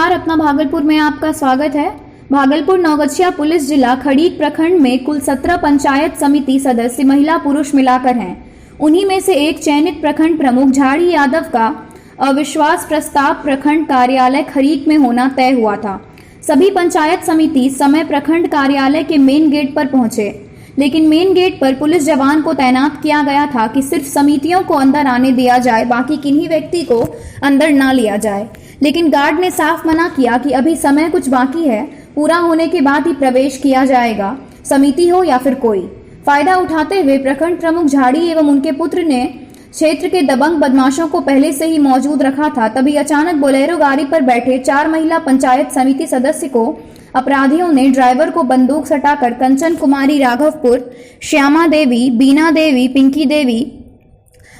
नमस्कार, अपना भागलपुर में आपका स्वागत है। भागलपुर नौगछिया पुलिस जिला खड़ीक प्रखंड में कुल 17 पंचायत समिति सदस्य महिला पुरुष मिलाकर हैं। उन्हीं में से एक चयनित प्रखंड प्रमुख झाड़ी यादव का अविश्वास प्रस्ताव प्रखंड कार्यालय खड़ीक में होना तय हुआ था। सभी पंचायत समिति समय प्रखंड कार्यालय के मेन गेट पर पहुंचे, लेकिन मेन गेट पर पुलिस जवान को तैनात किया गया था कि सिर्फ समितियों को अंदर आने दिया जाए, बाकी किन्हीं व्यक्ति को अंदर ना लिया जाए। लेकिन गार्ड ने साफ मना किया कि अभी समय कुछ बाकी है, पूरा होने के बाद ही प्रवेश किया जाएगा, समिति हो या फिर कोई। फायदा उठाते हुए प्रखंड प्रमुख झाड़ी एवं उनके पुत्र ने क्षेत्र के दबंग बदमाशों को पहले से ही मौजूद रखा था। तभी अचानक बोलेरो गाड़ी पर बैठे 4 महिला पंचायत समिति सदस्य को अपराधियों ने ड्राइवर को बंदूक सटाकर कंचन कुमारी राघवपुर, श्यामा देवी, बीना देवी, पिंकी देवी,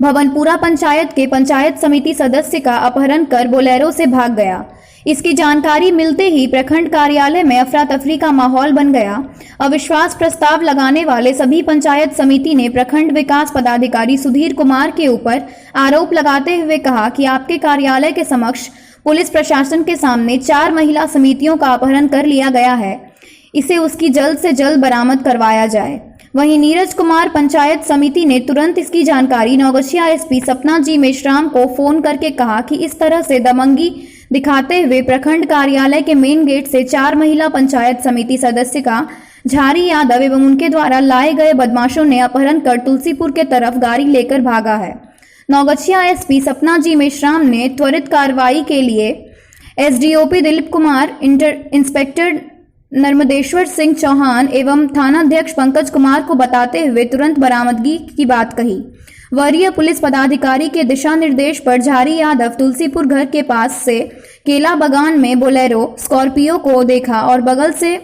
भवनपुरा पंचायत के पंचायत समिति सदस्य का अपहरण कर बोलेरो से भाग गया। इसकी जानकारी मिलते ही प्रखंड कार्यालय में अफरा तफरी का माहौल बन गया। अविश्वास प्रस्ताव लगाने वाले सभी पंचायत समिति ने प्रखंड विकास पदाधिकारी सुधीर कुमार के ऊपर आरोप लगाते हुए कहा कि आपके कार्यालय के समक्ष पुलिस प्रशासन के सामने 4 महिला समितियों का अपहरण कर लिया गया है, इसे उसकी जल्द से जल्द बरामद करवाया जाए। वहीं नीरज कुमार पंचायत समिति ने तुरंत इसकी जानकारी नौगछिया एसपी सपना जी मेश्राम को फोन करके कहा कि इस तरह से दबंगी दिखाते हुए प्रखंड कार्यालय के मेन गेट से 4 महिला पंचायत समिति सदस्य का झाड़ी यादव एवं उनके द्वारा लाए गए बदमाशों ने अपहरण कर तुलसीपुर के तरफ गाड़ी लेकर भागा है। नौगछिया एसपी सपना जी मेश्राम ने त्वरित कार्रवाई के लिए एसडीओपी दिलीप कुमार, इंस्पेक्टर नर्मदेश्वर सिंह चौहान एवं थानाध्यक्ष पंकज कुमार को बताते हुए तुरंत बरामदगी की बात कही। वरीय पुलिस पदाधिकारी के दिशा निर्देश पर झाड़ी यादव तुलसीपुर घर के पास से केला बागान में बोलेरो स्कॉर्पियो को देखा और बगल से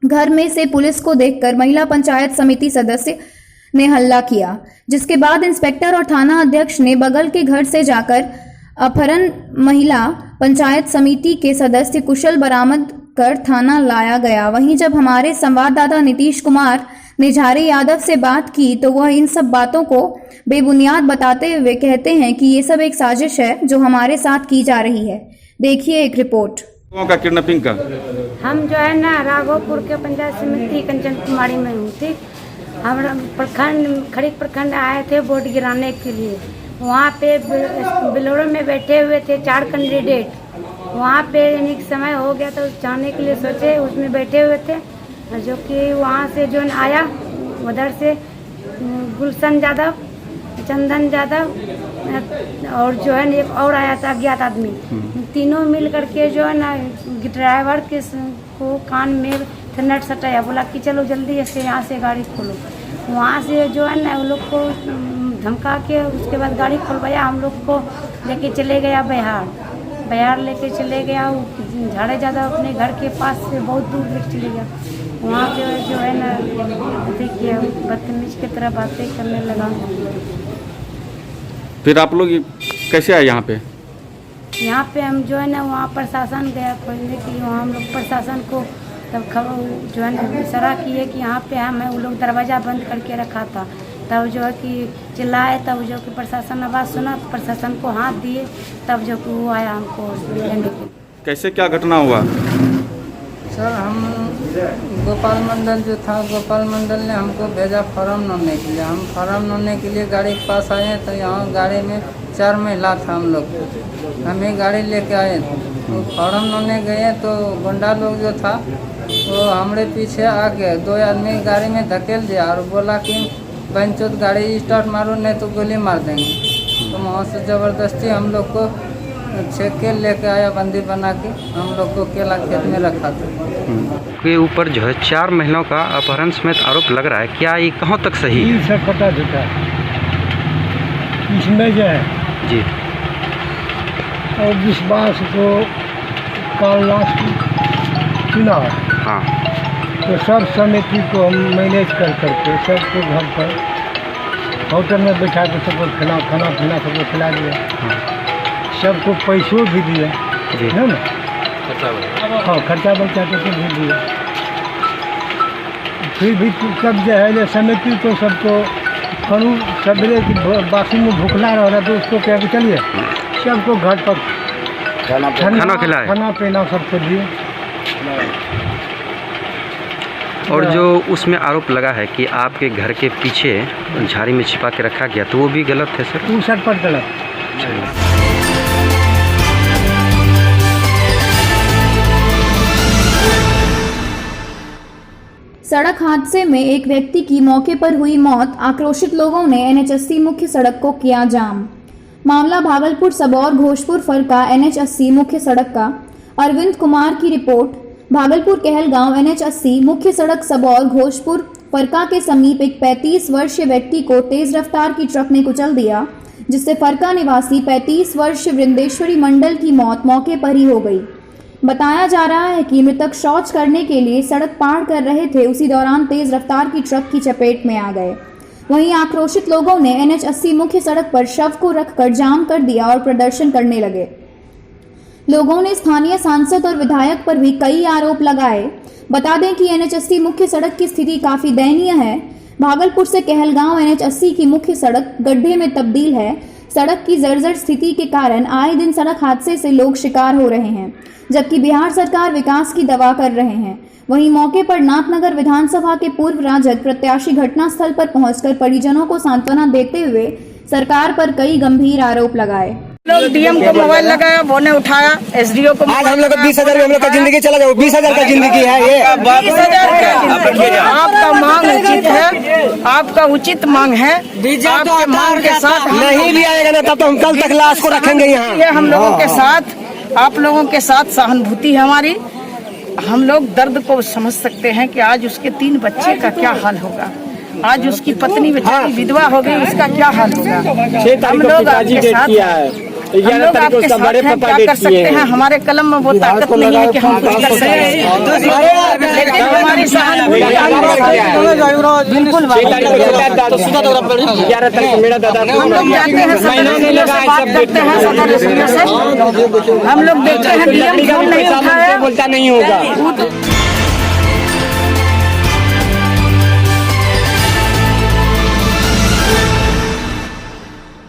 घर में से पुलिस को देखकर महिला पंचायत समिति सदस्य ने हल्ला किया, जिसके बाद इंस्पेक्टर और थाना अध्यक्ष ने बगल के घर से जाकर अपहरण महिला पंचायत समिति के सदस्य कुशल बरामद कर थाना लाया गया। वहीं जब हमारे संवाददाता नीतीश कुमार ने झाड़ी यादव से बात की तो वह इन सब बातों को बेबुनियाद बताते हुए कहते हैं कि ये सब एक साजिश है जो हमारे साथ की जा रही है। देखिए एक रिपोर्ट। का किडनैपिंग का हम जो है ना राघवपुर के पंचायत समिति कंचन कुमारी में हूँ, ठीक। हम प्रखंड खड़ीक प्रखंड आए थे वोट गिराने के लिए। वहाँ पे बिलोरो में बैठे हुए थे 4 कैंडिडेट। वहाँ पे यानी समय हो गया तो जाने के लिए सोचे, उसमें बैठे हुए थे, जो कि वहाँ से जो आया उधर से गुलशन यादव, चंदन यादव और जो है एक और आया था अज्ञात आदमी। तीनों मिल करके जो है ना ड्राइवर के को कान में नट सटाया, बोला कि चलो जल्दी से यहाँ से गाड़ी खोलो। वहाँ से जो है ना वो लोग को धमका के उसके बाद गाड़ी खोलवाया। हम लोग को लेके चले गया बिहार लेके चले गया। झाड़ी यादव अपने घर के पास से बहुत दूर लेके चले गया। वहाँ पे जो है ना देखिए बदतमीज की तरह बातें करने लगा। फिर आप लोग कैसे आए यहाँ पे? यहाँ पे हम जो है ना वहाँ प्रशासन गया खोजने के लिए। वहाँ हम लोग प्रशासन को तब खबर जो है ना इशारा किए कि यहाँ पे हमें वो लोग दरवाज़ा बंद करके रखा था। तब जो है कि चिल्लाए, तब जो कि प्रशासन आवाज़ सुना तो प्रशासन को हाथ दिए, तब जो कि वो आया हमको लेने के। कैसे क्या घटना हुआ? सर हम गोपाल मंडल जो था, गोपाल मंडल ने हमको भेजा फॉर्म भरने के लिए। हम फॉर्म भरने के लिए गाड़ी के पास आए तो यहाँ गाड़ी में 4 महिला था हम लोग। हमें गाड़ी लेके आए तो फॉर्म भरने गए तो गुंडा लोग जो था वो हमारे पीछे आ गए। 2 आदमी गाड़ी में धकेल दिया और बोला कि बंचोत गाड़ी स्टार्ट मारो नहीं तो गोली मार देंगे। तो वहाँ से ज़बरदस्ती हम लोग को छेक के लेके आया, बंदी बना के हम लोग को केला खेत में रखा था। के ऊपर जो है 4 महिलाओं का अपहरण समेत आरोप लग रहा है, क्या ये कहाँ तक सही है? सब पता देता है इसमें जो है जी। और विश्वास को कल लास्ट चुनाव, हाँ, तो सब समिति को हम मैनेज कर करके सबको घर पर होटल में बैठा के सबको खाना पीना सबको खिला दिया। हाँ। सबको पैसों भी दिया जी, है ना, हाँ खर्चा बर्चा तो भी दिया। फिर भी सब जो है समिति को सबको कानून सवेरे की बासी में भूखला रहा तो उसको क्या कि चलिए सबको घर पर खाना खिलाए? खाना पीना सबको दिए। और जो उसमें आरोप लगा है कि आपके घर के पीछे झाड़ी में छिपा के रखा गया, तो वो भी गलत है सर? 62 गलत। सड़क हादसे में एक व्यक्ति की मौके पर हुई मौत। आक्रोशित लोगों ने NH80 मुख्य सड़क को किया जाम। मामला भागलपुर सबौर घोषपुर फरका NH80 मुख्य सड़क का। अरविंद कुमार की रिपोर्ट। भागलपुर कहलगांव NH80 मुख्य सड़क सबौर घोषपुर फरका के समीप एक 35 वर्षीय व्यक्ति को तेज रफ्तार की ट्रक ने कुचल दिया, जिससे फरका निवासी 35 वर्षीय वृंदेश्वरी मंडल की मौत मौके पर ही हो गई। बताया जा रहा है कि मृतक शौच करने के लिए सड़क पार कर रहे थे, उसी दौरान तेज रफ्तार की ट्रक की चपेट में आ गए। वहीं आक्रोशित लोगों ने NH80 मुख्य सड़क पर शव को रखकर जाम कर दिया और प्रदर्शन करने लगे। लोगों ने स्थानीय सांसद और विधायक पर भी कई आरोप लगाए। बता दें कि NH80 मुख्य सड़क की स्थिति काफी दयनीय है। भागलपुर से कहलगांव NH80 की मुख्य सड़क गड्ढे में तब्दील है। सड़क की जर्जर स्थिति के कारण आए दिन सड़क हादसे से लोग शिकार हो रहे हैं, जबकि बिहार सरकार विकास की दवा कर रहे हैं। वहीं मौके पर नाथनगर विधानसभा के पूर्व राजद प्रत्याशी घटनास्थल पर पहुंचकर परिजनों को सांत्वना देते हुए सरकार पर कई गंभीर आरोप लगाए। लोग DM को मोबाइल लगाया, वो ने उठाया, SDO को आज हम लोग को 20,000 हम लोग का जिंदगी चला जाओ। 20,000 का जिंदगी है ये। 20,000 आपका मांग उचित है, आपका उचित मांग है। आपके मांग के साथ नहीं लिया जाएगा ना, तब तो हम कल तक लाश को रखेंगे यहाँ। ये हम लोगों के साथ, आप लोगों के साथ सहानुभूति है हमारी। हम लोग दर्द को समझ सकते हैं कि आज उसके 3 बच्चे का क्या हाल होगा, आज उसकी पत्नी बेचारी विधवा हो गई, उसका क्या हाल होगा। हम लोग आपके साथ हैं, हम लोग आपके साथ हैं, क्या कर सकते हैं। हमारे कलम में वो ताकत नहीं है कि हम कुछ कर सकें, लेकिन हमारी सहानुभूति बिल्कुल। हम लोग जाते हैं सदर से बात करते हैं, सदर से हम लोग देखते हैं DM फोन नहीं उठाया, बोलता नहीं होगा।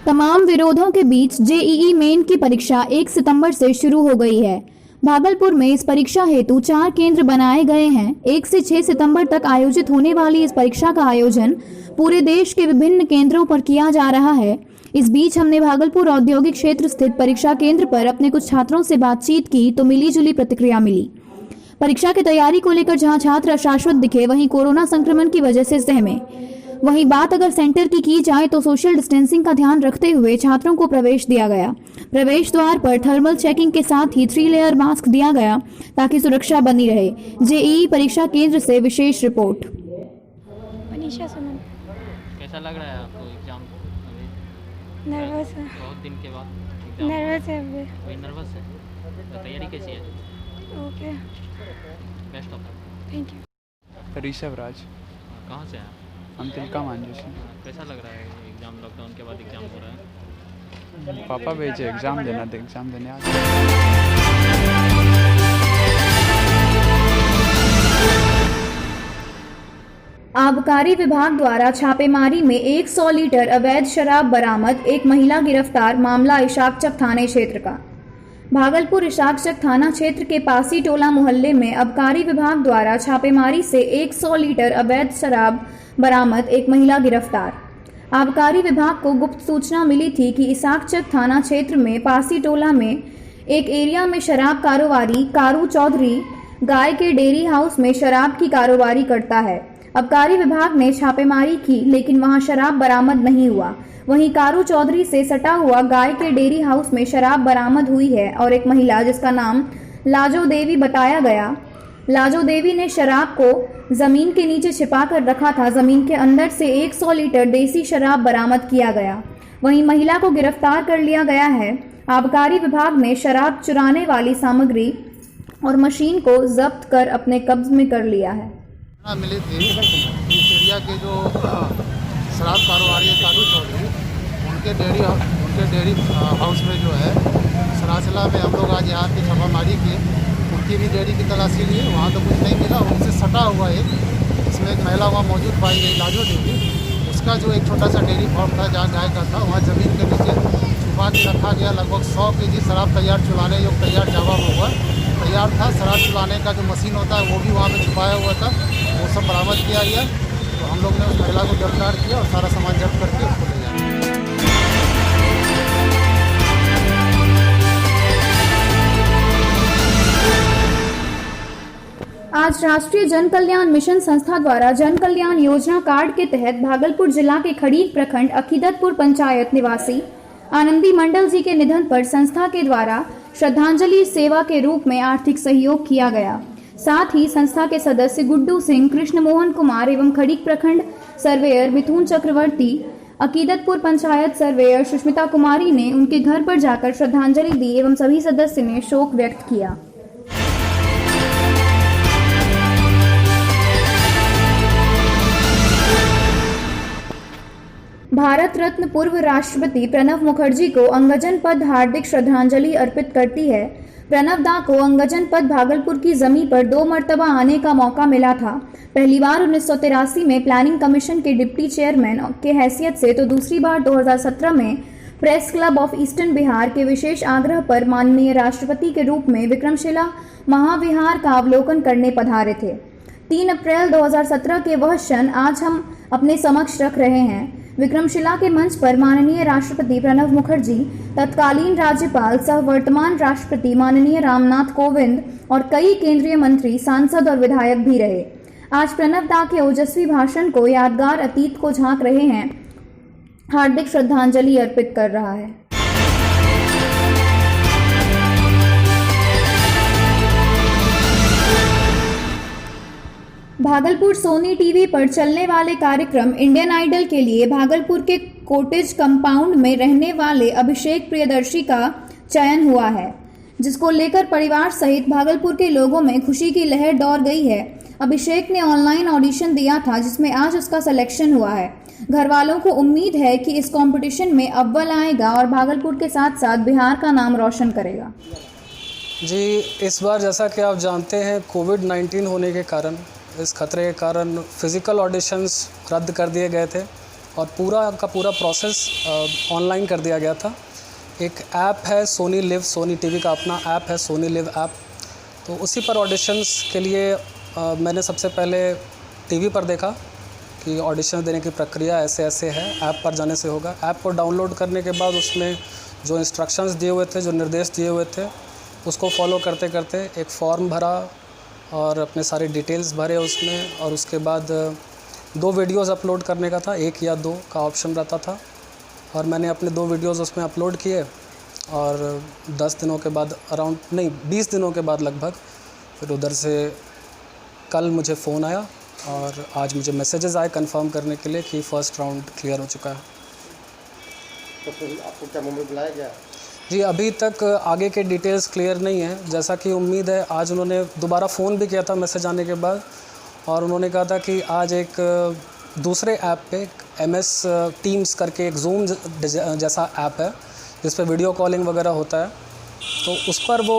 तमाम विरोधों के बीच JEE मेन की परीक्षा 1 सितंबर से शुरू हो गई है। भागलपुर में इस परीक्षा हेतु 4 केंद्र बनाए गए हैं। 1 से 6 सितंबर तक आयोजित होने वाली इस परीक्षा का आयोजन पूरे देश के विभिन्न केंद्रों पर किया जा रहा है। इस बीच हमने भागलपुर औद्योगिक क्षेत्र स्थित परीक्षा केंद्र पर अपने कुछ छात्रों से बातचीत की तो मिली जुली प्रतिक्रिया मिली। परीक्षा की तैयारी को लेकर जहां छात्र अशाश्वत दिखे, वहीं कोरोना संक्रमण की वजह से सहमे। वहीं बात अगर सेंटर की जाए तो सोशल डिस्टेंसिंग का ध्यान रखते हुए छात्रों को प्रवेश दिया गया। प्रवेश द्वार पर थर्मल चेकिंग के साथ ही 3 लेयर मास्क दिया गया ताकि सुरक्षा बनी रहे। JEE परीक्षा केंद्र से विशेष रिपोर्ट। मनीषा सुमन। कैसा लग रहा है आपको एग्जाम? नर्वस है, बहुत दिन के बाद नर्वस है अभी। कोई नर्वस है? तो तैयारी कैसी है? Okay, best of luck. Thank you. Rishabh Raj. कहाँ से हैं? हम तिलका मांझू से। कैसा लग रहा है एग्जाम? लॉकडाउन के बाद एग्जाम हो रहा है। पापा भेजे एग्ज़ाम देना, तो एग्ज़ाम देने आ आबकारी विभाग द्वारा छापेमारी में 100 लीटर अवैध शराब बरामद, एक महिला गिरफ्तार। मामला इशाकचक थाने क्षेत्र का। भागलपुर इशाकचक थाना क्षेत्र के पासी टोला मोहल्ले में आबकारी विभाग द्वारा छापेमारी से 100 लीटर अवैध शराब बरामद, एक महिला गिरफ्तार। आबकारी विभाग को गुप्त सूचना मिली थी कि इशाकचक थाना क्षेत्र में पासी टोला में एक एरिया में शराब कारोबारी कारू चौधरी गाय के डेयरी हाउस में शराब की कारोबारी करता है। आबकारी विभाग ने छापेमारी की, लेकिन वहां शराब बरामद नहीं हुआ। वहीं कारू चौधरी से सटा हुआ गाय के डेयरी हाउस में शराब बरामद हुई है और एक महिला जिसका नाम लाजो देवी बताया गया। लाजो देवी ने शराब को जमीन के नीचे छिपा कर रखा था। जमीन के अंदर से 100 लीटर देसी शराब बरामद किया गया। वहीं महिला को गिरफ्तार कर लिया गया है। आबकारी विभाग ने शराब चुराने वाली सामग्री और मशीन को जब्त कर अपने कब्ज में कर लिया है। मिली थी इस एरिया के जो शराब कारोबारी कारू चौधरी, उनके डेयरी हाउस में जो है सरासला में हम लोग आज यहाँ पे छापामारी किए। उनकी भी डेयरी की तलाशी लिए, वहाँ तो कुछ नहीं मिला। उनसे सटा हुआ इसमें एक महिला वहाँ मौजूद पाई गई, लाजो देवी। उसका जो एक छोटा सा डेयरी फार्म था जहाँ गाय का था, वहाँ ज़मीन के नीचे छुपा छुपा के रखा गया। लगभग 100 kg शराब तैयार चुलाने योग तैयार जावा में हुआ तैयार था। शराब चुलाने का जो मशीन होता है वो भी वहाँ पे छुपाया हुआ था, वो सब बरामद किया गया। तो हम लोग ने उस महिला को गिरफ्तार किया और सारा सामान जब्त करके उसको ले जाया। आज राष्ट्रीय जन कल्याण मिशन संस्था द्वारा जन कल्याण योजना कार्ड के तहत भागलपुर जिला के खड़ीक प्रखंड अकीदतपुर पंचायत निवासी आनंदी मंडल जी के निधन पर संस्था के द्वारा श्रद्धांजलि सेवा के रूप में आर्थिक सहयोग किया गया। साथ ही संस्था के सदस्य गुड्डू सिंह, कृष्ण मोहन कुमार एवं खड़ीक प्रखंड सर्वेयर मिथुन चक्रवर्ती, अकीदतपुर पंचायत सर्वेयर सुष्मिता कुमारी ने उनके घर पर जाकर श्रद्धांजलि दी एवं सभी सदस्य ने शोक व्यक्त किया। भारत रत्न पूर्व राष्ट्रपति प्रणब मुखर्जी को अंगजन पद हार्दिक श्रद्धांजलि अर्पित करती है। प्रणब दा को अंगजन पद भागलपुर की जमीन पर 2 मर्तबा आने का मौका मिला था। पहली बार 1983 में प्लानिंग कमीशन के डिप्टी चेयरमैन के हैसियत से, तो दूसरी बार 2017 में press club of eastern Bihar के विशेष आग्रह पर माननीय राष्ट्रपति के रूप में विक्रमशिला महाविहार का अवलोकन करने पधारे थे। 3 अप्रैल 2017 के वह क्षण आज हम अपने समक्ष रख रहे हैं। विक्रमशिला के मंच पर माननीय राष्ट्रपति प्रणब मुखर्जी, तत्कालीन राज्यपाल सह वर्तमान राष्ट्रपति माननीय रामनाथ कोविंद और कई केंद्रीय मंत्री, सांसद और विधायक भी रहे। आज प्रणब दा के ओजस्वी भाषण को यादगार अतीत को झांक रहे हैं, हार्दिक श्रद्धांजलि अर्पित कर रहा है। भागलपुर सोनी टीवी पर चलने वाले कार्यक्रम इंडियन आइडल के लिए भागलपुर के कॉटेज कंपाउंड में रहने वाले अभिषेक प्रियदर्शी का चयन हुआ है, जिसको लेकर परिवार सहित भागलपुर के लोगों में खुशी की लहर दौड़ गई है। अभिषेक ने ऑनलाइन ऑडिशन दिया था, जिसमें आज उसका सिलेक्शन हुआ है। घर वालों को उम्मीद है कि इस कंपटीशन में अव्वल आएगा और भागलपुर के साथ साथ बिहार का नाम रोशन करेगा। जी, इस बार जैसा कि आप जानते हैं, कोविड-19 होने के कारण, इस खतरे के कारण फ़िज़िकल ऑडिशंस रद्द कर दिए गए थे और पूरा का पूरा प्रोसेस ऑनलाइन कर दिया गया था। एक ऐप है सोनी लिव, सोनी टीवी का अपना ऐप है सोनी लिव ऐप, तो उसी पर ऑडिशंस के लिए मैंने सबसे पहले टीवी पर देखा कि ऑडिशन देने की प्रक्रिया ऐसे ऐसे है, ऐप पर जाने से होगा। ऐप को डाउनलोड करने के बाद उसमें जो इंस्ट्रक्शंस दिए हुए थे, जो निर्देश दिए हुए थे, उसको फॉलो करते करते एक फॉर्म भरा और अपने सारे डिटेल्स भरे उसमें, और उसके बाद 2 वीडियोज़ अपलोड करने का था, 1 या 2 का ऑप्शन रहता था, और मैंने अपने 2 वीडियोज़ उसमें अपलोड किए। और 10 दिनों के बाद, 20 दिनों के बाद लगभग, फिर उधर से कल मुझे फ़ोन आया और आज मुझे मैसेजेस आए कंफर्म करने के लिए कि फ़र्स्ट राउंड क्लियर हो चुका है। तो फिर आपको क्या मुंबई बुलाया गया? जी, अभी तक आगे के डिटेल्स क्लियर नहीं है। जैसा कि उम्मीद है, आज उन्होंने दोबारा फ़ोन भी किया था मैसेज आने के बाद, और उन्होंने कहा था कि आज एक दूसरे ऐप पे MS टीम्स करके एक जूम जैसा ऐप है जिस पे वीडियो कॉलिंग वगैरह होता है, तो उस पर वो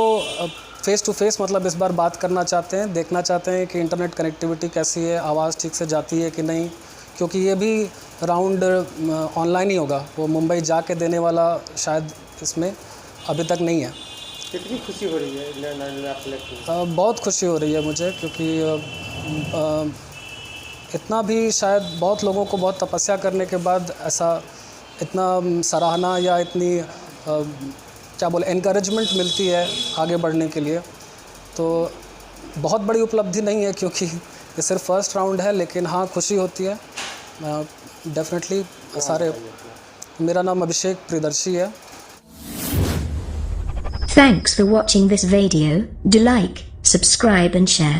फ़ेस टू फेस मतलब इस बार बात करना चाहते हैं, देखना चाहते हैं कि इंटरनेट कनेक्टिविटी कैसी है, आवाज़ ठीक से जाती है कि नहीं, क्योंकि ये भी राउंड ऑनलाइन ही होगा। वो मुंबई जाके देने वाला शायद इसमें अभी तक नहीं है। कितनी खुशी हो रही है इंडियन आइडल में आप सेलेक्ट हुए? बहुत खुशी हो रही है मुझे, क्योंकि इतना भी शायद बहुत लोगों को बहुत तपस्या करने के बाद ऐसा इतना सराहना या इतनी क्या बोले एनकरेजमेंट मिलती है आगे बढ़ने के लिए, तो बहुत बड़ी उपलब्धि नहीं है क्योंकि ये सिर्फ फर्स्ट राउंड है, लेकिन हाँ खुशी होती है डेफिनेटली। सारे मेरा नाम अभिषेक प्रियदर्शी है। Thanks for watching this video. Do like, subscribe and share.